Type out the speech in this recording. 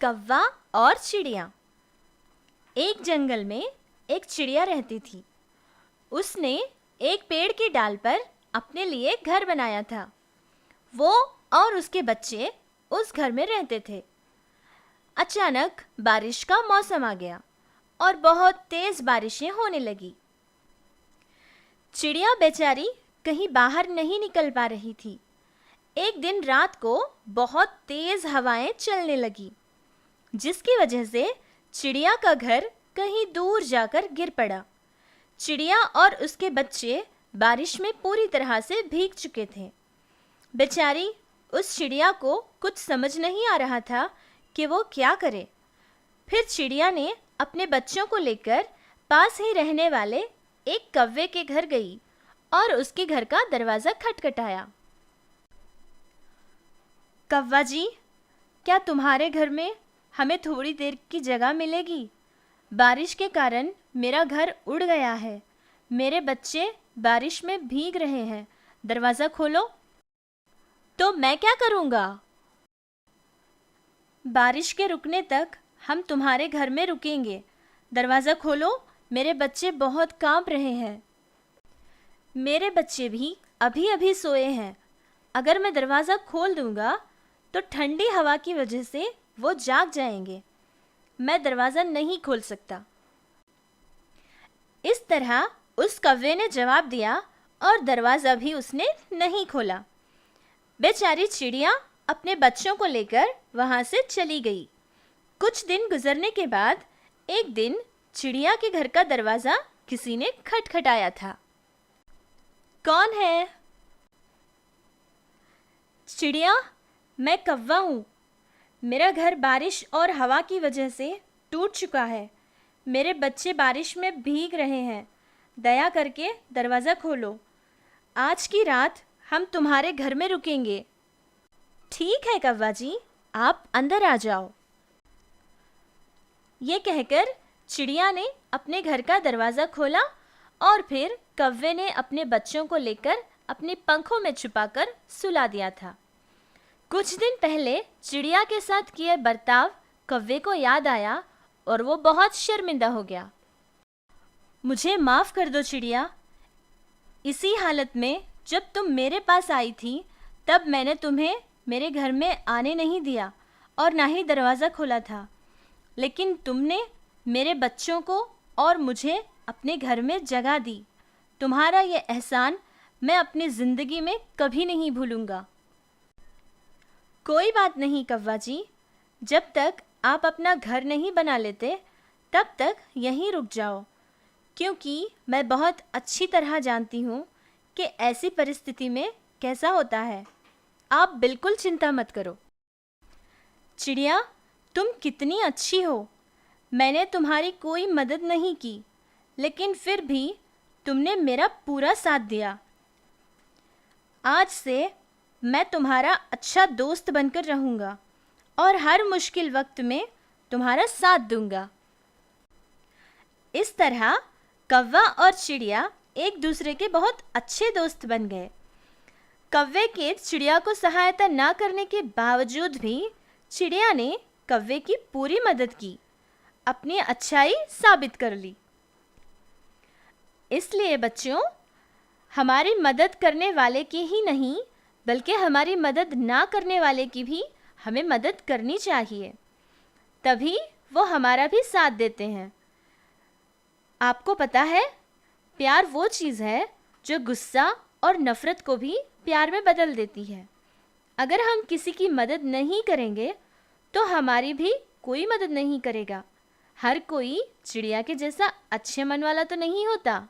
कौवा और चिड़िया। एक जंगल में एक चिड़िया रहती थी। उसने एक पेड़ की डाल पर अपने लिए घर बनाया था। वो और उसके बच्चे उस घर में रहते थे। अचानक बारिश का मौसम आ गया और बहुत तेज बारिशें होने लगी। चिड़िया बेचारी कहीं बाहर नहीं निकल पा रही थी। एक दिन रात को बहुत तेज हवाएं चलने लगी, जिसकी वजह से चिड़िया का घर कहीं दूर जाकर गिर पड़ा। चिड़िया और उसके बच्चे बारिश में पूरी तरह से भीग चुके थे। बेचारी उस चिड़िया को कुछ समझ नहीं आ रहा था कि वो क्या करे। फिर चिड़िया ने अपने बच्चों को लेकर पास ही रहने वाले एक कौवे के घर गई और उसके घर का दरवाज़ा खटखटाया। कौवा जी, क्या तुम्हारे घर में हमें थोड़ी देर की जगह मिलेगी? बारिश के कारण मेरा घर उड़ गया है। मेरे बच्चे बारिश में भीग रहे हैं। दरवाज़ा खोलो। तो मैं क्या करूँगा? बारिश के रुकने तक हम तुम्हारे घर में रुकेंगे। दरवाज़ा खोलो, मेरे बच्चे बहुत कांप रहे हैं। मेरे बच्चे भी अभी अभी सोए हैं। अगर मैं दरवाज़ा खोल दूँगा तो ठंडी हवा की वजह से वो जाग जाएंगे। मैं दरवाज़ा नहीं खोल सकता। इस तरह उस कौवे ने जवाब दिया और दरवाज़ा भी उसने नहीं खोला। बेचारी चिड़िया अपने बच्चों को लेकर वहाँ से चली गई। कुछ दिन गुजरने के बाद एक दिन चिड़िया के घर का दरवाज़ा किसी ने खटखटाया था। कौन है? चिड़िया, मैं कौवा हूँ। मेरा घर बारिश और हवा की वजह से टूट चुका है। मेरे बच्चे बारिश में भीग रहे हैं। दया करके दरवाज़ा खोलो। आज की रात हम तुम्हारे घर में रुकेंगे। ठीक है कौवा जी, आप अंदर आ जाओ। ये कहकर चिड़िया ने अपने घर का दरवाज़ा खोला और फिर कौवे ने अपने बच्चों को लेकर अपने पंखों में छुपाकर सुला दिया था। कुछ दिन पहले चिड़िया के साथ किए बर्ताव कौवे को याद आया और वो बहुत शर्मिंदा हो गया। मुझे माफ़ कर दो चिड़िया। इसी हालत में जब तुम मेरे पास आई थी तब मैंने तुम्हें मेरे घर में आने नहीं दिया और ना ही दरवाज़ा खोला था। लेकिन तुमने मेरे बच्चों को और मुझे अपने घर में जगह दी। तुम्हारा ये एहसान मैं अपनी ज़िंदगी में कभी नहीं भूलूंगा। कोई बात नहीं कौवा जी, जब तक आप अपना घर नहीं बना लेते तब तक यहीं रुक जाओ, क्योंकि मैं बहुत अच्छी तरह जानती हूँ कि ऐसी परिस्थिति में कैसा होता है। आप बिल्कुल चिंता मत करो। चिड़िया, तुम कितनी अच्छी हो। मैंने तुम्हारी कोई मदद नहीं की, लेकिन फिर भी तुमने मेरा पूरा साथ दिया। आज से मैं तुम्हारा अच्छा दोस्त बनकर रहूँगा और हर मुश्किल वक्त में तुम्हारा साथ दूंगा। इस तरह कौवा और चिड़िया एक दूसरे के बहुत अच्छे दोस्त बन गए। कौवे के चिड़िया को सहायता ना करने के बावजूद भी चिड़िया ने कौवे की पूरी मदद की, अपनी अच्छाई साबित कर ली। इसलिए बच्चों, हमारी मदद करने वाले की ही नहीं बल्कि हमारी मदद ना करने वाले की भी हमें मदद करनी चाहिए, तभी वो हमारा भी साथ देते हैं। आपको पता है, प्यार वो चीज़ है जो गुस्सा और नफ़रत को भी प्यार में बदल देती है। अगर हम किसी की मदद नहीं करेंगे तो हमारी भी कोई मदद नहीं करेगा। हर कोई चिड़िया के जैसा अच्छे मन वाला तो नहीं होता।